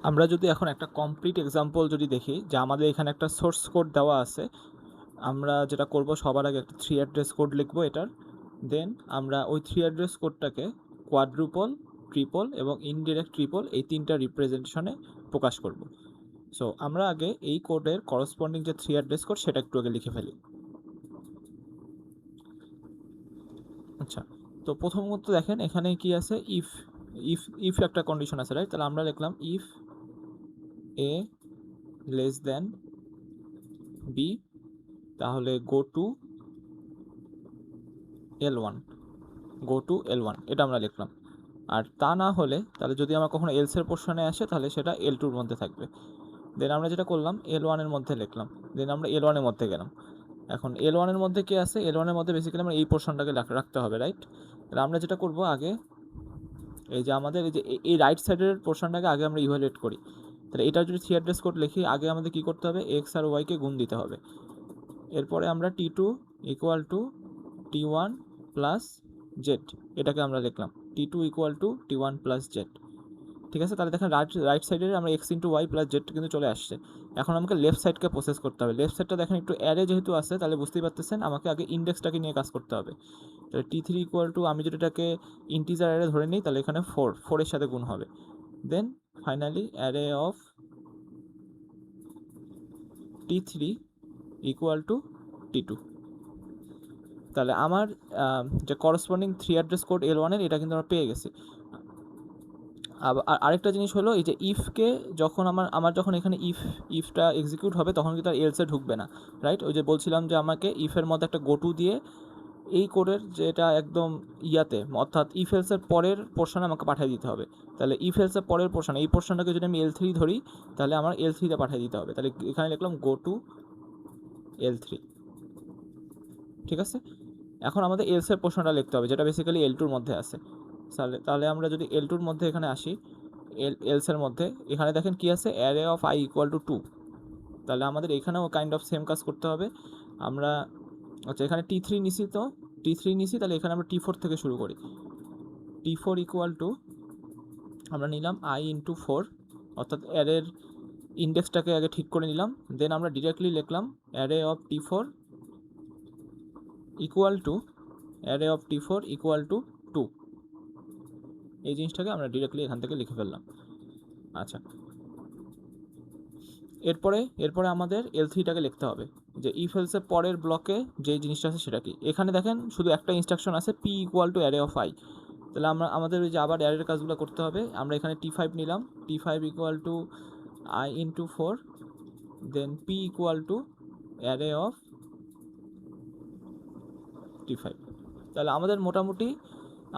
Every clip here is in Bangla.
আমরা যদি এখন একটা কমপ্লিট এক্সাম্পল যদি দেখি যে আমাদের এখানে একটা সোর্স কোড দেওয়া আছে, আমরা যেটা করব সবার আগে একটা 3 অ্যাড্রেস কোড লিখবো এটার, দেন আমরা ওই 3 অ্যাড্রেস কোডটাকে কোয়াড্রুপল, ট্রিপল এবং ইনডিরেক্ট ট্রিপল এই তিনটা রিপ্রেজেন্টেশনে প্রকাশ করব। সো আমরা আগে এই কোডের করসপন্ডিং যে 3 অ্যাড্রেস কোড সেটা একটু আগে লিখে ফেলি। আচ্ছা, তো প্রথমত দেখেন এখানে কি আছে, ইফ ইফ ইফ একটা কন্ডিশন আছে, রাইট? তাহলে আমরা লিখলাম if A less then B, তাহলে go two L1, go to L1 এটা আমরা লিখলাম। আর তা না হলে তাহলে যদি আমরা কখনো এলসের পোর্শনে আসে তাহলে সেটা L2-র মধ্যে থাকবে। দেন আমরা যেটা করলাম L1-এর মধ্যে লিখলাম, দেন আমরা L1-এর মধ্যে গেলাম। এখন L1-এর মধ্যে কি আছে, L1-এর মধ্যে বেসিক্যালি আমরা এই পোর্শনটাকে রাখতে হবে, রাইট? তাহলে আমরা যেটা করব আগে এই যে আমাদের এই যে এই রাইট সাইডের পোর্শনটাকে আগে আমরা ইভ্যালুয়েট করি। তাহলে এটা যদি 3 অ্যাড্রেস কোড লিখি, আগে আমাদের কী করতে হবে, এক্স আর ওয়াইকে গুণ দিতে হবে। এরপরে আমরা T2 equal to T1 plus Z এটাকে আমরা লিখলাম, T2 equal to T1 plus Z. ঠিক আছে, তাহলে দেখেন রাইট সাইডের আমরা X into Y plus Z কিন্তু চলে আসছে। এখন আমাকে লেফট সাইডকে প্রসেস করতে হবে। লেফট সাইডটা দেখেন একটু অ্যারে যেহেতু আছে, তাহলে বুঝতেই পারতেছেন আমাকে আগে ইন্ডেক্সটাকে নিয়ে কাজ করতে হবে। তাহলে T3 ইকুয়াল টু, আমি যদি এটাকে ইন্টিজার অ্যারে ধরে নিই তাহলে এখানে 4 সাথে গুণ হবে। Then finally array of T3 equal to T2। তাহলে আমার যে করসপন্ডিং 3 অ্যাড্রেস কোড L1-এর এটা কিন্তু আমরা পেয়ে গেছি। আরেকটা জিনিস হলো এই যে ইফকে যখন আমার যখন এখানে ইফটা এক্সিকিউট হবে তখন কিন্তু আর এলসে ঢুকবে না, রাইট? ওই যে বলছিলাম যে আমাকে ইফের মধ্যে একটা গোটু দিয়ে এই কোডের যেটা একদম ইয়াতে, অর্থাৎ ইফ এলসের পরের পোর্শনে আমাকে পাঠিয়ে দিতে হবে। তাহলে ইফ এলসের পরের পোর্শন, এই পোর্শনটাকে যদি আমি L3 ধরি তাহলে আমার L3-তে পাঠিয়ে দিতে হবে। তাহলে এখানে লিখলাম গো টু L3। ঠিক আছে, এখন আমাদের এলসের পোর্শনটা লিখতে হবে যেটা বেসিক্যালি L2-র মধ্যে আছে। তাহলে আমরা যদি L2-র মধ্যে এখানে আসি, এলসের মধ্যে এখানে দেখেন কি আছে, array of I equal to 2। তাহলে আমাদের এখানেও কাইন্ড অফ সেম কাজ করতে হবে। আমরা আচ্ছা এখানে T3 নিছি, তো T3 নিছি, তাহলে এখানে আমরা T4 থেকে শুরু করি। T4 ইকুয়াল টু আমরা নিলাম I ইন্টু 4, অর্থাৎ অ্যারের ইন্ডেক্সটাকে আগে ঠিক করে নিলাম। দেন আমরা ডিরেক্টলি লিখলাম array of T4 equal to array of T4 equal to 2। এই জিনিসটাকে আমরা ডিরেক্টলি এখান থেকে লিখে ফেললাম। আচ্ছা, এরপরে আমাদের L3টাকে লিখতে হবে যে ইফ এলসের পরের ব্লকে যে জিনিসটা আছে সেটা কি। এখানে দেখেন শুধু একটা ইনস্ট্রাকশন আছে, P equal to array of I। তাহলে আমাদের ওই যে আবার অ্যারের কাজগুলো করতে হবে। আমরা এখানে T5 নিলাম, T5 equal to I into 4, then P equal to array of T5। তাহলে আমাদের মোটামুটি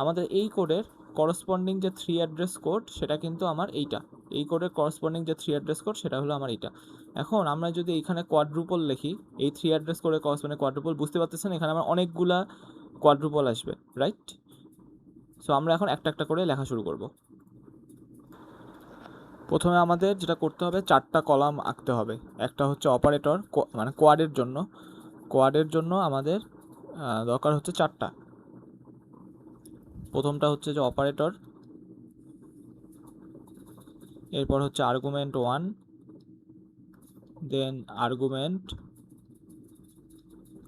আমাদের এই কোডের করসপন্ডিং যে 3 অ্যাড্রেস কোড সেটা কিন্তু আমার এইটা, এই কোডের করসপন্ডিং যে 3 অ্যাড্রেস কোড সেটা হলো আমার এইটা। এখন আমরা যদি এখানে কোয়াড্রুপল লিখি, এই 3 অ্যাড্রেস কোডের করসপন্ডিং কোয়াড্রুপল, বুঝতে পারতেছেন এখানে আমার অনেকগুলা কোয়াড্রুপল আসবে, রাইট? সো আমরা এখন একটা একটা করে লেখা শুরু করব। প্রথমে আমাদের যেটা করতে হবে 4টা কলাম আঁকতে হবে। একটা হচ্ছে অপারেটর, মানে কোয়াডের জন্য আমাদের দরকার হচ্ছে 4টা। প্রথমটা হচ্ছে যে অপারেটর, এরপর হচ্ছে আর্গুমেন্ট 1, দেন আর্গুমেন্ট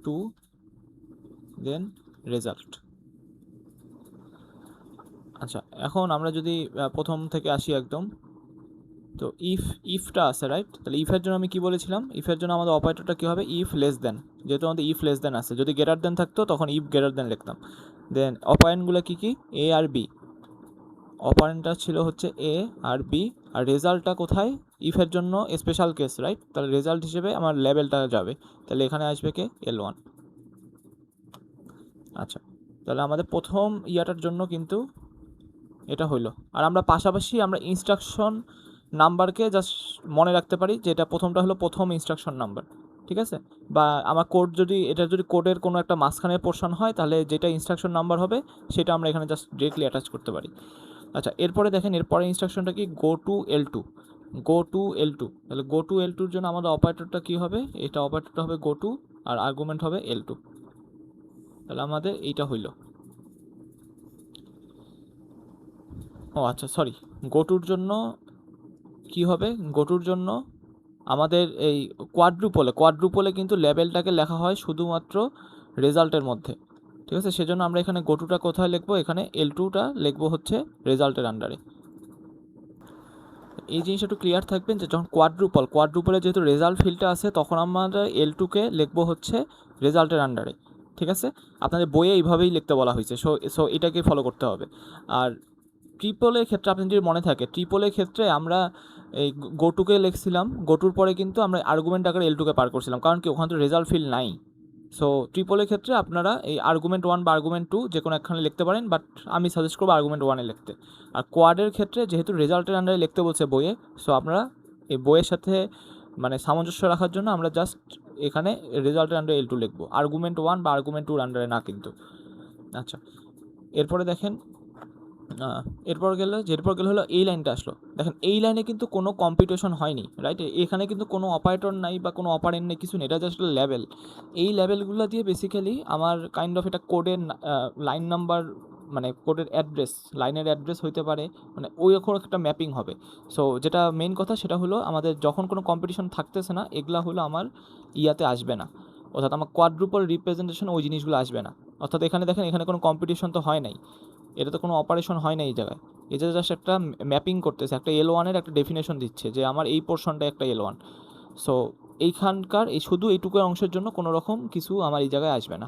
2, দেন রেজাল্ট। আচ্ছা, এখন আমরা যদি প্রথম থেকে আসি একদম, তো ইফটা আছে, রাইট? তাহলে ইফের জন্য আমি কি বলেছিলাম, ইফের জন্য আমাদের অপারেটরটা কী হবে, ইফ লেস দেন। যেহেতু আমাদের ইফ লেস দেন আছে, যদি গ্রেটার দেন থাকতো তখন ইফ গ্রেটার দেন লিখতাম। দেন অপারেন্টগুলো কী কী, এ আর বি। অপারেন্টটা ছিল হচ্ছে এ আর বি, আর রেজাল্টটা কোথায়, ইফের জন্য স্পেশাল কেস, রাইট? তাহলে রেজাল্ট হিসেবে আমার লেভেলটা যাবে, তাহলে এখানে আসবে কে, L1। আচ্ছা, তাহলে আমাদের প্রথম ইয়াটার জন্য কিন্তু এটা হইলো। আর আমরা পাশাপাশি আমরা ইনস্ট্রাকশন নাম্বারকে জাস্ট মনে রাখতে পারি যে এটা প্রথমটা হলো প্রথম ইনস্ট্রাকশন নাম্বার, ঠিক আছে? বা আমার কোড যদি এটা যদি কোডের কোনো একটা মাঝখানের পোর্শন হয় তাহলে যেটা ইনস্ট্রাকশন নাম্বার হবে সেটা আমরা এখানে জাস্ট ডিরেক্টলি অ্যাটাচ করতে পারি। আচ্ছা, এরপরে দেখেন এরপরে ইনস্ট্রাকশনটা কি, go to L2। Go to L2, তাহলে গো টু L2-র জন্য আমাদের অপারেটরটা কী হবে, এটা অপারেটরটা হবে গো টু, আর আর্গুমেন্ট হবে L2। তাহলে আমাদের এইটা হইল। ও আচ্ছা সরি, গো টুর জন্য কি হবে গোটুর জন্য আমাদের এই কোয়াড্রুপলে কিন্তু লেভেলটাকে লেখা হয় শুধুমাত্র রেজাল্টের মধ্যে, ঠিক আছে। সেজন্য আমরা এখানে গোটুটা কোথায় লিখবো, এখানে L2টা লিখবো হচ্ছে রেজাল্টের আন্ডারে। এই জিনিসটা একটু ক্লিয়ার থাকবেন যে যখন কোয়াড্রুপলে যেহেতু রেজাল্ট ফিল্ডটা আছে তখন আমরা L2কে লিখবো হচ্ছে রেজাল্টের আন্ডারে, ঠিক আছে। আপনাদের বইয়ে এইভাবেই লিখতে বলা হয়েছে, সো এটাকে ফলো করতে হবে। আর ট্রিপলের ক্ষেত্রে আপনার যদি মনে থাকে, ট্রিপলের ক্ষেত্রে আমরা এই গোটুকে লিখছিলাম, গোটুর পরে কিন্তু আমরা আর্গুমেন্ট আকারে L2কে পার করছিলাম, কারণ কি ওখানে তো রেজাল্ট ফিল্ড নাই। সো ট্রিপলের ক্ষেত্রে আপনারা এই আর্গুমেন্ট 1 বা আর্গুমেন্ট 2 যে কোনো একখানে লিখতে পারেন, বাট আমি সাজেস্ট করবো আর্গুমেন্ট 1-এ লিখতে। আর কোয়াডের ক্ষেত্রে যেহেতু রেজাল্টের আন্ডারে লিখতে বলছে বইয়ে, সো আপনারা এই বইয়ের সাথে মানে সামঞ্জস্য রাখার জন্য আমরা জাস্ট এখানে রেজাল্টের আন্ডারে L2 লিখবো, আর্গুমেন্ট 1 বা আর্গুমেন্ট 2-র আন্ডারে না কিন্তু। আচ্ছা, এরপরে দেখেন এরপর গেলে হলো এই লাইনটা আসলো। দেখেন এই লাইনে কিন্তু কোনো কম্পিটিশন হয়নি, রাইট। এখানে কিন্তু কোনো অপারেটর নাই বা কোনো অপারেন্ট নেই, কিছু নেই, এটা জাস্ট লেভেল। এই লেভেলগুলো দিয়ে বেসিক্যালি আমার কাইন্ড অফ এটা কোডের লাইন নাম্বার, মানে কোডের অ্যাড্রেস, লাইনের অ্যাড্রেস হইতে পারে, মানে ওই রকম একটা ম্যাপিং হবে। সো যেটা মেইন কথা সেটা হলো আমাদের যখন কোনো কম্পিটিশন থাকতেছে না, এগুলা হলো আমার ইয়াতে আসবে না, অর্থাৎ আমার কোয়াড্রুপল রিপ্রেজেন্টেশন ওই জিনিসগুলো আসবে না। অর্থাৎ এখানে দেখেন এখানে কোনো কম্পিটিশন তো হয় নাই, এটা তো কোনো অপারেশন হয় না এই জায়গায়, এটা জাস্ট একটা ম্যাপিং করতেছে, একটা L1-এর একটা ডেফিনেশন দিচ্ছে যে আমার এই পোর্শনটা একটা L1। সো এইখানকার এই শুধু এইটুকু অংশের জন্য কোনো রকম কিছু আমার এই জায়গায় আসবে না।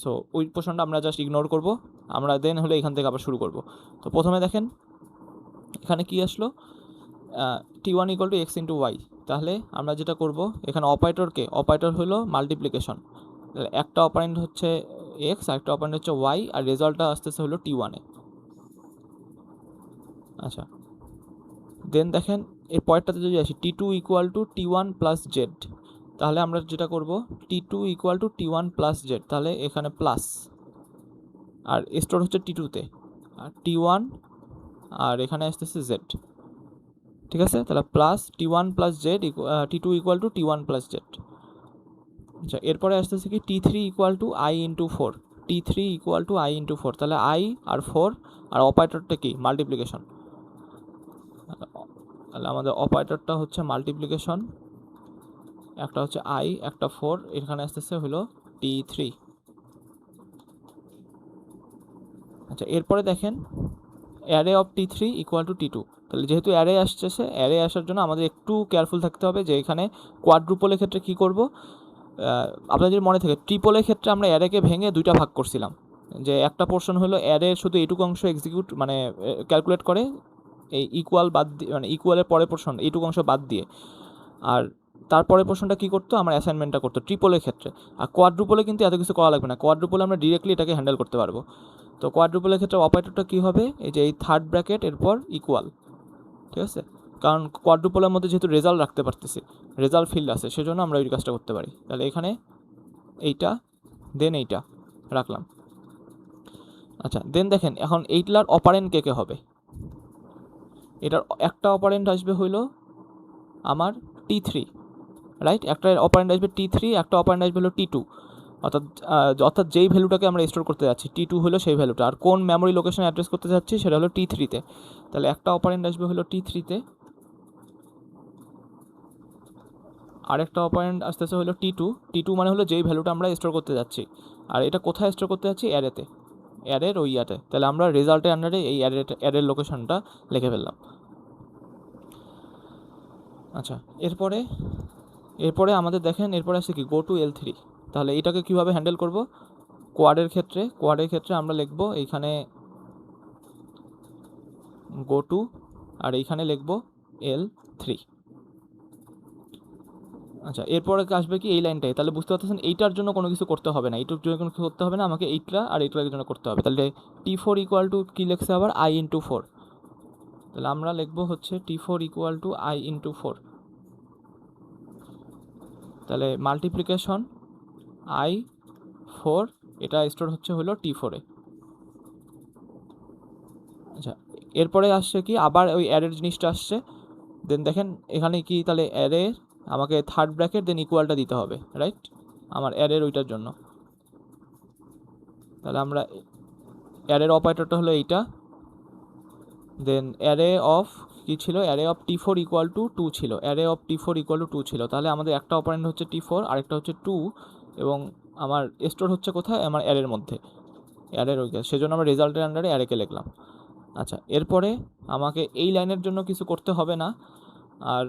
সো ওই পোর্শনটা আমরা জাস্ট ইগনোর করব, আমরা দেন হলে এখান থেকে আবার শুরু করব। তো প্রথমে দেখেন এখানে কি আসলো, T1 = x × y। তাহলে আমরা যেটা করব এখানে অপারেটর হলো মাল্টিপ্লিকেশন, একটা অপারেন্ট হচ্ছে x আর একটা অপারেন্ট হচ্ছে y, আর রেজাল্টটা আসতেছে হলো T1-এ। আচ্ছা, দেন দেখেন এর পরেরটাতে যদি আসি, T2 = T1 + z, তাহলে আমরা যেটা করব T2 = T1 + z, তাহলে এখানে প্লাস, আর স্টোর হচ্ছে T2-তে, আর T1 আর এখানে আসতেছে z, ঠিক আছে। তাহলে plus T1 + z, T2 = T1 + z। আচ্ছা, এরপরে আসতেছে কি T3 = I × 4, T3 = I × 4, তাহলে I আর 4, আর অপারেটরটা কি মাল্টিপ্লিকেশন, তাহলে আমাদের অপারেটরটা হচ্ছে মাল্টিপ্লিকেশন, একটা হচ্ছে I একটা 4, এখানে আসতেছে হলো T3। আচ্ছা, এরপরে দেখেন অ্যারে অফ T3 = T2, তাহলে যেহেতু অ্যারে আসতেছে, অ্যারে আসার জন্য আমাদের একটু কেয়ারফুল থাকতে হবে যে এখানে কোয়াড্রুপলের ক্ষেত্রে কী করব। আপনাদের যদি মনে থাকে ট্রিপলের ক্ষেত্রে আমরা অ্যারেকে ভেঙে দুইটা ভাগ করছিলাম, যে একটা পোর্শন হলো অ্যারে শুধু এইটুকু অংশ এক্সিকিউট মানে ক্যালকুলেট করে এই ইকুয়াল বাদ দিয়ে, মানে ইকুয়ালের পরের পোর্শন এইটুকু অংশ বাদ দিয়ে, আর তারপরের পোর্শনটা কী করতো, আমার অ্যাসাইনমেন্টটা করতো ট্রিপলের ক্ষেত্রে। আর কোয়াড্রুপলে কিন্তু এত কিছু করা লাগবে না, কোয়াড্রুপলে আমরা ডিরেক্টলি এটাকে হ্যান্ডেল করতে পারবো। তো কোয়াড্রুপলের ক্ষেত্রে অপারেটরটা কী হবে, এই যে এই থার্ড ব্র্যাকেট এরপর ইকুয়াল, ঠিক আছে। কারণ কোয়াড্রুপলের মধ্যে যেহেতু রেজাল্ট রাখতে পারতেছি, রেজাল্ট ফিল্ড আছে, সেজন্য আমরা ওই কাজটা করতে পারি। তাহলে এখানে এইটা দেন এইটা রাখলাম। আচ্ছা, দেন দেখেন এখন এইটার অপারেন্ট কে কে হবে। এটার একটা অপারেন্ট আসবে হইল আমার T3, রাইট। একটা অপারেন্ট আসবে T3, একটা অপারেন্ট আসবে হলো T2, অর্থাৎ যেই ভ্যালুটাকে আমরা স্টোর করতে যাচ্ছি T2 হলো সেই ভ্যালুটা, আর কোন মেমোরি লোকেশন অ্যাড্রেস করতে যাচ্ছি সেটা হলো T3-তে। তাহলে একটা অপারেন্ট আসবে হলো T3-তে, আরেকটা অপারেন্ট আসতেছে হলো T2 মানে হলো যেই ভ্যালুটা আমরা স্টোর করতে যাচ্ছি, আর এটা কোথায় স্টোর করতে যাচ্ছি, অ্যারেতে, অ্যারের ওই ইয়াতে। তাহলে আমরা রেজাল্টের আন্ডারে এই অ্যারের লোকেশনটা লিখে ফেললাম। আচ্ছা, এরপরে আমাদের দেখেন এরপরে আসছে কি গো টু L3। তাহলে এটাকে কীভাবে হ্যান্ডেল করব, কোয়াডের ক্ষেত্রে আমরা লিখব এইখানে গো টু, আর এইখানে লিখব L3। আচ্ছা, এরপরে আসবে কি এই লাইনটাই, তাহলে বুঝতে পারতেছেন এইটার জন্য কোনো কিছু করতে হবে না, এইটুর জন্য কোনো কিছু করতে হবে না, আমাকে এইটা আর এইটার জন্য করতে হবে। তাহলে T4 = কী লিখছে আবার, I × 4, তাহলে আমরা লিখব হচ্ছে T4 = I × 4, তাহলে মাল্টিপ্লিকেশন I4, এটা স্টোর হচ্ছে হলো T4-এ। আচ্ছা, এরপরে আসছে কি আবার ওই অ্যারের জিনিসটা আসছে, দেন দেখেন এখানে কি, তাহলে অ্যারে আমাকে থার্ড ব্র্যাকেট দেন ইকুয়ালটা দিতে হবে, রাইট, আমার অ্যারের ওইটার জন্য। তাহলে আমরা অ্যারের অপারেটরটা হলো এইটা, দেন অ্যারে অফ কী ছিল, array of T4 equal to 2 ছিল, array of T4 equal to 2 ছিল। তাহলে আমাদের একটা অপারেন্ড হচ্ছে T4, আরেকটা হচ্ছে 2, এবং আমার স্টোর হচ্ছে কোথায়, আমার অ্যারের মধ্যে, অ্যারের ওই, সেজন্য আমরা রেজাল্টের আন্ডারে অ্যারেকে লিখলাম। আচ্ছা, এরপরে আমাকে এই লাইনের জন্য কিছু করতে হবে না। আর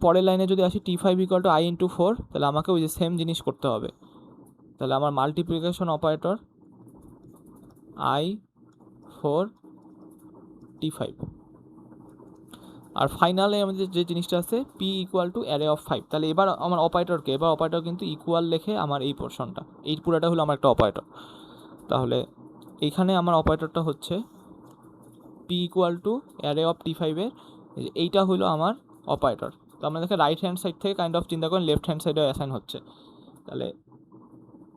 পরের লাইনে যদি আসি T5 ইকুয়াল টু I/4, তাহলে আমাকে ওই যে সেম জিনিস করতে হবে। তাহলে আমার মাল্টিপ্লিকেশন অপারেটর I4 T5, আর ফাইনালে আমাদের যে জিনিসটা আছে P equal to array of 5। তাহলে এবার আমার অপারেটরকে, এবার অপারেটর কিন্তু ইকুয়াল লেখে আমার এই পোর্শনটা, এই পুরোটা হলো আমার একটা অপারেটর। তাহলে এইখানে আমার অপারেটরটা হচ্ছে P equal to array of T5 এর, এইটা হলো আমার অপারেটর। তো আমরা দেখে রাইট হ্যান্ড সাইড থেকে কাইন্ড অফ চিন্তা করেন লেফট হ্যান্ড সাইডে অ্যাসাইন হচ্ছে।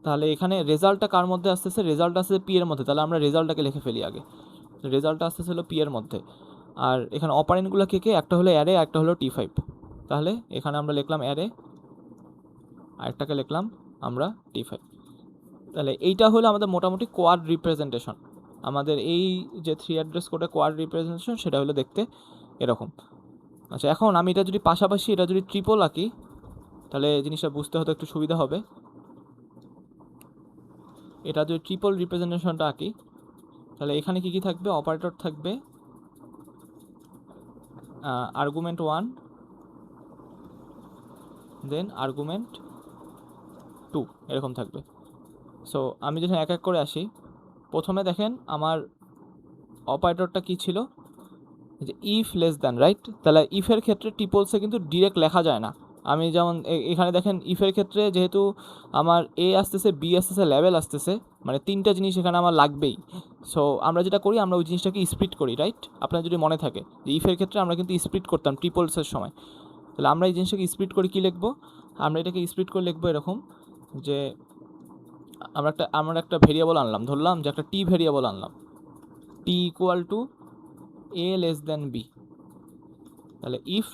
তাহলে এখানে রেজাল্টটা কার মধ্যে আসতেছে, রেজাল্ট আসতেছে P এর মধ্যে। তাহলে আমরা রেজাল্টটাকে লিখে ফেলি আগে, রেজাল্টটা আসতেছে হলো P এর মধ্যে। আর এখানে অপারেন্টগুলো কে কে, একটা হলো অ্যারে, একটা হলো T5। তাহলে এখানে আমরা লিখলাম অ্যারে, আরেকটাকে লিখলাম আমরা T5। তাহলে এইটা হলো আমাদের মোটামুটি কোয়াড রিপ্রেজেন্টেশন। আমাদের এই যে 3 অ্যাড্রেস কোডে কোয়াড রিপ্রেজেন্টেশন, সেটা হলো দেখতে এরকম। আচ্ছা, এখন আমি এটা যদি পাশাপাশি এটা যদি ট্রিপল আঁকি, তাহলে জিনিসটা বুঝতে হতে একটু সুবিধা হবে। এটা যদি ট্রিপল রিপ্রেজেন্টেশনটা আঁকি, তাহলে এখানে কী কী থাকবে, অপারেটর থাকবে, আর্গুমেন্ট 1, দেন আর্গুমেন্ট 2, এরকম থাকবে। সো আমি যখন এক এক করে আসি, প্রথমে দেখেন আমার অপারেটরটা কী ছিল, যে ইফ লেস দ্যান, রাইট? তাহলে ইফের ক্ষেত্রে ট্রিপলসে কিন্তু ডিরেক্ট লেখা যায় না। আমি যেমন এখানে দেখেন ইফের ক্ষেত্রে যেহেতু আমার এ আসতেছে, বি আসতেছে, লেভেল আসতেছে, মানে তিনটা জিনিস এখানে আমার লাগবেই। সো আমরা যেটা করি, আমরা ওই জিনিসটাকে স্প্লিট করি, রাইট? আপনার যদি মনে থাকে যে ইফের ক্ষেত্রে আমরা কিন্তু স্প্লিট করতাম ট্রিপলসের সময়। তাহলে আমরা এই জিনিসটাকে স্প্লিট করে কী লিখবো, আমরা এটাকে স্প্লিট করে লিখবো এরকম, যে আমরা একটা ভেরিয়েবল আনলাম, ধরলাম যে একটা টি ভেরিয়েবল আনলাম, T equal to A less than B. তাহলে ইফ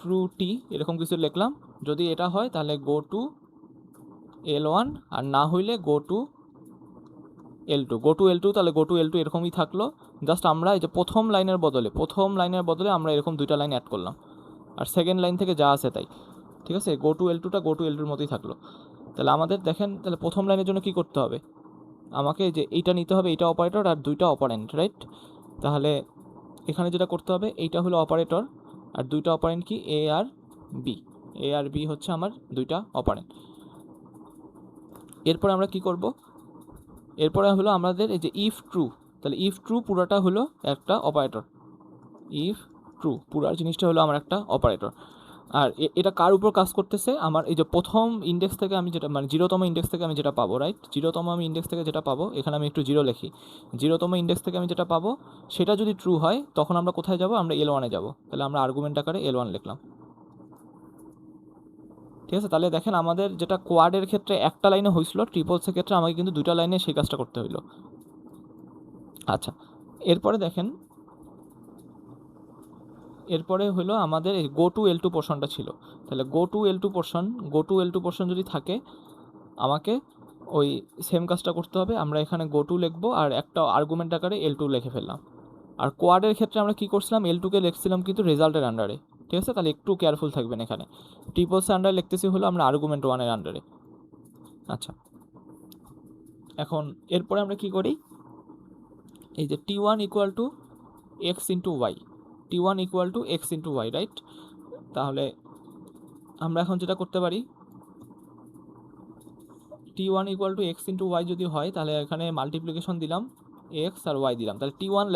ট্রু টি এরকম কিছু লিখলাম। যদি এটা হয় তাহলে গো টু L1, আর না হইলে গো টু L2। তাহলে গো টু L2 এরকমই থাকলো। জাস্ট আমরা এই যে প্রথম লাইনের বদলে আমরা এরকম দুইটা লাইন অ্যাড করলাম, আর সেকেন্ড লাইন থেকে যা আছে তাই, ঠিক আছে? গো টু L2-র মতোই থাকলো। তাহলে আমাদের দেখেন, তাহলে প্রথম লাইনের জন্য কি করতে হবে, আমাকে যে এইটা নিতে হবে, এইটা অপারেটর আর দুইটা অপারেন্ট, রাইট? তাহলে এখানে যেটা করতে হবে, এইটা হলো অপারেটর আর দুইটা অপারেন্ট কি, এ আর বি হচ্ছে আমার দুইটা অপারেন্ট। এরপরে আমরা কি করব, এরপরে হলো আমাদের এই যে ইফ ট্রু, তাহলে ইফ ট্রু পুরোটা হলো একটা অপারেটর, ইফ ট্রু পুরো জিনিসটা হলো আমার একটা অপারেটর। আর এটা কার উপর কাজ করতেছে, আমার এই যে প্রথম ইন্ডেক্স থেকে আমি যেটা, মানে 0তম ইন্ডেক্স থেকে আমি যেটা পাবো, রাইট? 0তম আমি ইন্ডেক্স থেকে যেটা পাবো, এখানে আমি একটু 0 লিখি, 0তম ইন্ডেক্স থেকে আমি যেটা পাবো সেটা যদি ট্রু হয়, তখন আমরা কোথায় যাব, আমরা L1-এ যাব। তাহলে আমরা আর্গুমেন্ট আকারে L1 লিখলাম, ঠিক আছে? তাহলে দেখেন আমাদের যেটা কোয়াডের ক্ষেত্রে একটা লাইনে হয়েছিল, ট্রিপলসের ক্ষেত্রে আমাকে কিন্তু দুইটা লাইনে সেই কাজটা করতে হইলো। আচ্ছা, এরপরে দেখেন, এরপরে হলো আমাদের এই গো টু L2 পোর্শনটা ছিল। তাহলে গো টু L2 পোর্শন যদি থাকে, আমাকে ওই সেম কাজটা করতে হবে। আমরা এখানে গো টু লিখবো আর একটা আর্গুমেন্ট আকারে L2 লিখে ফেললাম। আর কোয়াডের ক্ষেত্রে আমরা কী করছিলাম, L2কে লিখছিলাম কিন্তু রেজাল্টের আন্ডারে, ঠিক আছে? তাহলে একটু কেয়ারফুল থাকবেন এখানে, ট্রিপলসের আন্ডারে লিখতেছি হলো আমরা আর্গুমেন্ট 1-এর আন্ডারে। আচ্ছা, এখন এরপরে আমরা কি করি, এই যে T1 equal to X into Y, right? তাহলে আমরা এখন যেটা করতে পারি, T1 equal to X into Y যদি হয়, তাহলে এখানে মাল্টিপ্লিকেশন দিলাম, এক্স আর ওয়াই দিলাম। তাহলে T1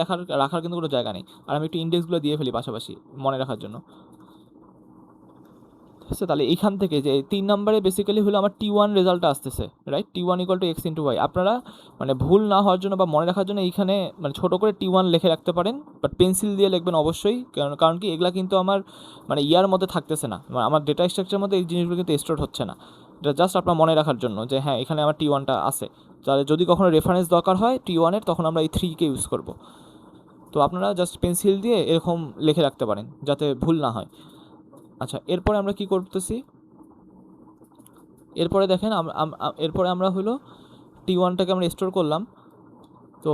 রাখার কিন্তু কোনো জায়গা নেই। আর আমি একটু ইন্ডেক্সগুলো দিয়ে ফেলি পাশাপাশি মনে রাখার জন্য, ঠিক আছে? তাহলে এইখান থেকে যে 3 নম্বরে বেসিক্যালি হলো আমার T1 রেজাল্টটা আসতেছে, right? T1 equal to X into Y. আপনারা মানে ভুল না হওয়ার জন্য বা মনে রাখার জন্য এইখানে মানে ছোটো করে T1 লিখে রাখতে পারেন, বাট পেন্সিল দিয়ে লিখবেন অবশ্যই। কারণ কি, এগুলা কিন্তু আমার মানে ইয়ার মধ্যে থাকতেছে না, আমার ডেটা স্ট্রাকচারের মধ্যে এই জিনিসগুলো কিন্তু স্টোর হচ্ছে না। এটা জাস্ট আপনার মনে রাখার জন্য যে হ্যাঁ, এখানে আমার T1টা আছে। তাহলে যদি কখনো রেফারেন্স দরকার হয় T1-এর, তখন আমরা এই 3কে ইউজ করব। তো আপনারা জাস্ট পেন্সিল দিয়ে এরকম লিখে রাখতে পারেন যাতে ভুল না হয়। আচ্ছা, এরপরে আমরা কি করতেছি, এরপরে দেখেন এরপরে আমরা হলো T1টাকে আমরা স্টোর করলাম। তো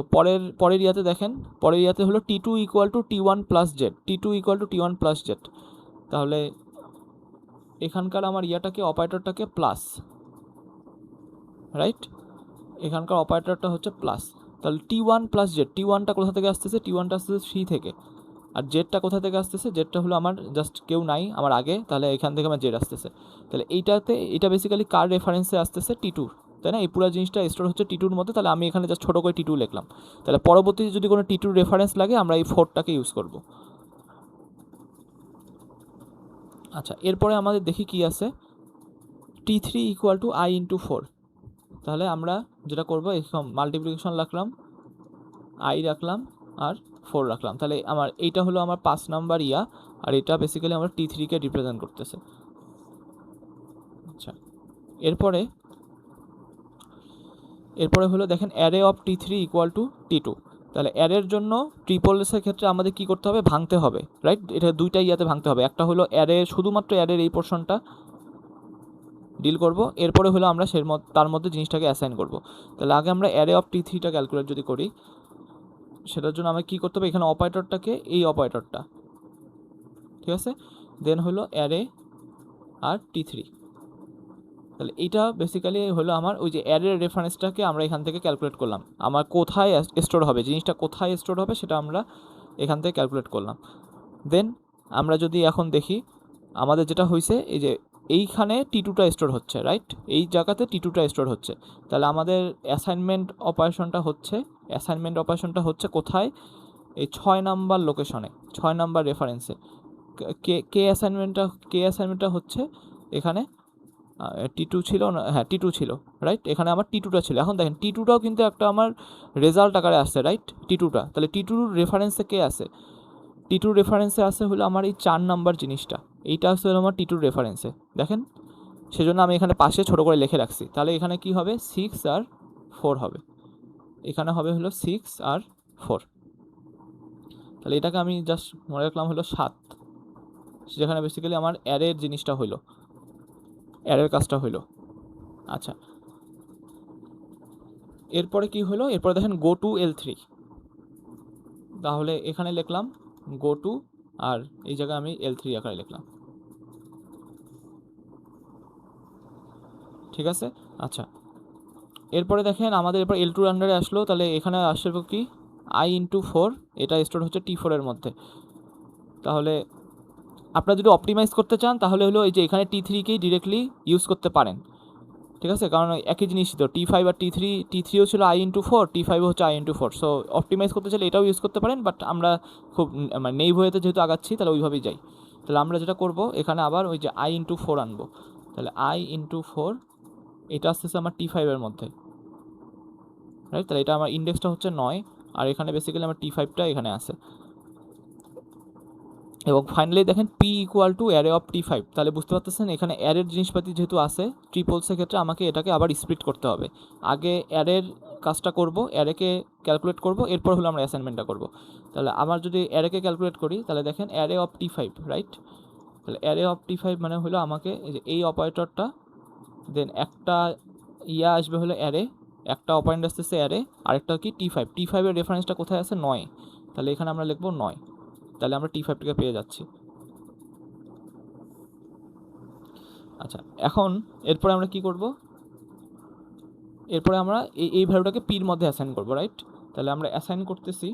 পরের ইয়াতে দেখেন, পরের ইয়াতে হলো T2 equal to T1 plus Z, T2 equal to T1 plus Z. তাহলে এখানকার আমার ইয়াটাকে অপারেটরটাকে প্লাস, রাইট, এখানকার অপারেটরটা হচ্ছে প্লাস। তাহলে T1 প্লাস জেড, T1টা কোথা থেকে আসতেছে, T1টা আসতেছে সি থেকে, আর জেডটা কোথা থেকে আসতেছে, জেডটা হলো আমার জাস্ট কেউ নাই আমার আগে, তাহলে এখান থেকে আমার জেড আসতেছে। তাহলে এটা বেসিক্যালি কার রেফারেন্সে আসতেছে, T2, তাই না? এই পুরো জিনিসটা স্টোর হচ্ছে T2-র মধ্যে। তাহলে আমি এখানে জাস্ট ছোটো করে T2 লিখলাম। তাহলে পরবর্তীতে যদি কোনো T2 রেফারেন্স লাগে আমরা এই 4টাকে ইউজ করব। আচ্ছা, এরপরে আমাদের দেখি কি আছে, T3 equal to I into 4। তাহলে আমরা যেটা করবো, এরকম মাল্টিপ্লিকেশন রাখলাম, I রাখলাম আর 4 রাখলাম। তাহলে আমার এইটা হলো আমার 5 নাম্বার ইয়া, আর এটা বেসিক্যালি আমার T3-কে রিপ্রেজেন্ট করতেছে। আচ্ছা, এরপরে হলো দেখেন array of T3 equal to T2। তাহলে অ্যারের জন্য ট্রিপলসের ক্ষেত্রে আমাদের কি করতে হবে, ভাঙতে হবে, রাইট? এটা দুইটা ইয়াতে ভাঙতে হবে। একটা হলো অ্যারে, শুধুমাত্র অ্যারের এই পোর্শনটা ডিল করব, এরপরে হলো আমরা তার মধ্যে জিনিসটাকে অ্যাসাইন করব। তাহলে আগে আমরা অ্যারে অফ T3টা ক্যালকুলেট যদি করি, সেটার জন্য আমাকে কী করতে হবে, এখানে অপারেটরটাকে এই অপারেটরটা, ঠিক আছে, দেন হলো অ্যারে আর T3। তাহলে এইটা বেসিক্যালি হলো আমার ওই যে অ্যারের রেফারেন্সটাকে আমরা এখান থেকে ক্যালকুলেট করলাম, আমার কোথায় স্টোর হবে, জিনিসটা কোথায় স্টোর হবে সেটা আমরা এখান থেকে ক্যালকুলেট করলাম। দেন আমরা যদি এখন দেখি আমাদের যেটা হয়েছে, এই যে এইখানে T2টা স্টোর হচ্ছে, রাইট, এই জায়গাতে T2টা স্টোর হচ্ছে। তাহলে আমাদের অ্যাসাইনমেন্ট অপারেশনটা হচ্ছে কোথায়, এই 6 নাম্বার লোকেশনে, 6 নাম্বার রেফারেন্সে। কে অ্যাসাইনমেন্টটা হচ্ছে এখানে T2 ছিল না, হ্যাঁ T2 ছিল, রাইট, এখানে আমার T2টা ছিল। এখন দেখেন T2টাও কিন্তু একটা আমার রেজাল্ট আকারে আসছে, রাইট, T2টা। তাহলে T2 রেফারেন্সে কে আছে, T2 রেফারেন্সে আছে হলো আমার এই 4 নাম্বার জিনিসটা, এইটা আসছে হলো আমার T2 রেফারেন্সে, দেখেন। সেজন্য আমি এখানে পাশে ছোটো করে লিখে রাখছি। তাহলে এখানে কি হবে, 6 আর 4 হবে, এখানে হবে হলো 6 আর 4। তাহলে এটাকে আমি জাস্ট মনে রাখলাম হলো 7, যেখানে বেসিক্যালি আমার অ্যারের জিনিসটা হইলো, অ্যারের কাজটা হইলো। আচ্ছা, এরপরে কি হলো, এরপরে দেখেন গো টু L3। তাহলে এখানে লিখলাম গো টু, আর এই জায়গায় আমি L3 আকারে লিখলাম, ঠিক আছে। আচ্ছা, এরপরে দেখেন আমাদের এরপর L2 আন্ডারে আসলো। তাহলে এখানে আসবে কি, I ইন্টু 4, এটা স্টোর হচ্ছে T4 এর মধ্যে। তাহলে আপনারা যদি অপটিমাইজ করতে চান তাহলে হলো এই যে এখানে T3কেই ডিরেক্টলি ইউজ করতে পারেন, ঠিক আছে, কারণ একই জিনিসই তো, T5 আর T3ও ছিল I ইন্টু 4, T5ও হচ্ছে I ইন্টু 4। সো অপটিমাইজ করতে চাইলে এটাও ইউজ করতে পারেন, বাট আমরা খুব মানে নেই হয়েতে যেহেতু আগাচ্ছি তাহলে ওইভাবেই যাই। তাহলে আমরা যেটা করব, এখানে আবার ওই যে I ইন্টু 4 আনবো। তাহলে I ইন্টু 4, এটা আসতেছে আমার T5 এর মধ্যে, রাইট। তাহলে এটা আমার ইন্ডেক্সটা হচ্ছে 9, আর এখানে বেসিক্যালি আমার T5টা এখানে আছে। এবং ফাইনালি দেখেন P equal to array of T5। তাহলে বুঝতে পারতেছেন এখানে অ্যারের জিনিসপাতি যেহেতু আছে, ট্রিপলসের ক্ষেত্রে আমাকে এটাকে আবার স্প্লিট করতে হবে। আগে অ্যারের কাজটা করব, অ্যারেকে ক্যালকুলেট করব, এরপর হলো আমরা অ্যাসাইনমেন্টটা করব। তাহলে আমার যদি অ্যারেকে ক্যালকুলেট করি, তাহলে দেখেন অ্যারে অফ T5, রাইট। তাহলে অ্যারে অফ T5 মানে হলো আমাকে এই যে এই অপারেটরটা, দেন একটা ইয়া আসবে হলো অ্যারে, একটা অপারেন্ট আসতেছে অ্যারে, আরেকটা কি T5 এর রেফারেন্সটা কোথায় আছে, 9। তাহলে এখানে আমরা লিখবো 9। তাহলে আমরা T5টাকে পেয়ে যাচ্ছি। আচ্ছা, এখন এরপরে আমরা কি করব, এরপরে আমরা এই ভ্যালুটাকে পির মধ্যে অ্যাসাইন করব, রাইট। তাহলে আমরা অ্যাসাইন করতেছি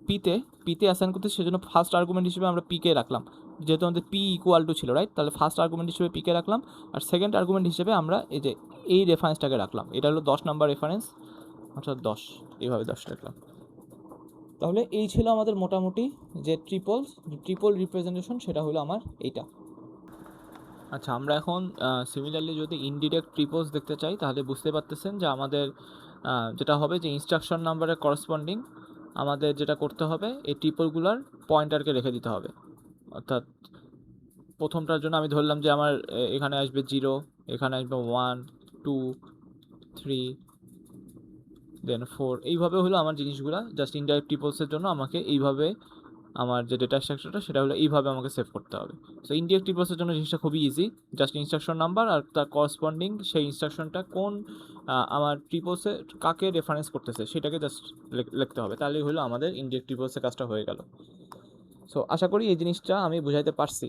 পিতে অ্যাসাইন করতেছি, সেজন্য ফার্স্ট আর্গুমেন্ট হিসেবে আমরা পিকে রাখলাম, যেহেতু আমাদের পি ইকুয়াল টু ছিল, রাইট। তাহলে ফার্স্ট আর্গুমেন্ট হিসেবে পিকে রাখলাম, আর সেকেন্ড আর্গুমেন্ট হিসেবে আমরা এই যে এই রেফারেন্সটাকে রাখলাম, এটা হলো 10 নাম্বার রেফারেন্স, অর্থাৎ 10, এইভাবে 10 রাখলাম। তাহলে এই ছিল আমাদের মোটামুটি যে ট্রিপল রিপ্রেজেন্টেশন, সেটা হলো আমার এইটা। আচ্ছা, আমরা এখন সিমিলারলি যদি ইনডিরেক্ট ট্রিপলস দেখতে চাই, তাহলে বুঝতে পারতেছেন যে আমাদের যেটা হবে যে ইনস্ট্রাকশন নাম্বারের করসপন্ডিং আমাদের যেটা করতে হবে, এই ট্রিপলগুলোর পয়েন্টারকে রেখে দিতে হবে। অর্থাৎ প্রথমটার জন্য আমি ধরলাম যে আমার এখানে আসবে 0, এখানে আসবে 1, 2, 3, দেন 4, এইভাবে হলো আমার জিনিসগুলো। জাস্ট ইনডাইরেক্ট ট্রিপলসের জন্য আমাকে এইভাবে আমার যে ডেটা স্ট্রাকচারটা সেটা হলো এইভাবে আমাকে সেভ করতে হবে। সো ইনডিরেক্ট রিপোর্টের জন্য জিনিসটা খুবই ইজি, জাস্ট ইনস্ট্রাকশন নাম্বার আর তার করসপন্ডিং সেই ইনস্ট্রাকশনটা কোন আমার ট্রিপোসে কাকে রেফারেন্স করতেছে সেটাকে জাস্ট লিখতে হবে, তাহলেই হলো আমাদের ইনডিরেক্ট রিপোর্টসের কাজটা হয়ে গেল। সো আশা করি এই জিনিসটা আমি বুঝাইতে পারছি।